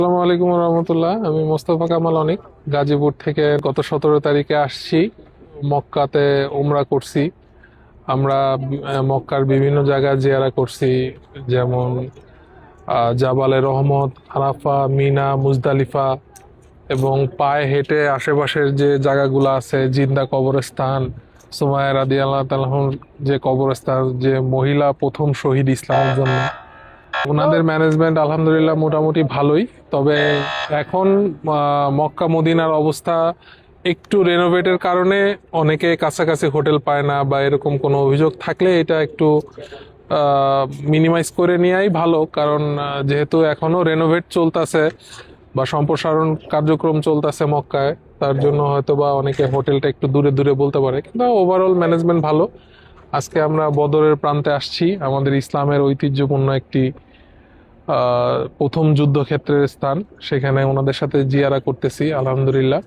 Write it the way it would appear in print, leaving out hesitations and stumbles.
আসসালামু আলাইকুম রহমতুল্লাহ। আমি মোস্তফা কামাল অনিক, গাজীপুর থেকে গত 17 তারিখে আসছি। মক্কাতে উমরা করছি আমরা। মক্কার বিভিন্ন জায়গা জিয়ারা করছি, যেমন জাবালে রহমত, আরাফা, মিনা, মুজদালিফা, এবং পায়ে হেঁটে আশেপাশের যে জায়গাগুলো আছে, জিন্দা কবরস্থান, সুমাইয়া রাদিয়াল্লাহু তাআলার যে কবরস্থান, যে মহিলা প্রথম শহীদ ইসলামের জন্য, ওনাদের ম্যানেজমেন্ট আলহামদুলিল্লাহ মোটামুটি ভালোই। তবে এখন মক্কা মদিনার অবস্থা একটু রেনোভেটের কারণে অনেকে কাছাকাছি হোটেল পায় না, বা এরকম কোনো অভিযোগ থাকলে এটা একটু মিনিমাইজ করে নেওয়াই ভালো। কারণ যেহেতু এখনো রেনোভেট চলতেছে বা সম্প্রসারণ কার্যক্রম চলতেছে মক্কায়, তার জন্য হয়তো বা অনেকে হোটেলটা একটু দূরে দূরে বলতে পারে, কিন্তু ওভারঅল ম্যানেজমেন্ট ভালো। আজকে আমরা বদরের প্রান্তে আসছি, আমাদের ইসলামের ঐতিহ্যপূর্ণ একটি প্রথম যুদ্ধক্ষেত্রের স্থান। সেখানে ওনাদের সাথে জিয়ারা করতেছি আলহামদুলিল্লাহ।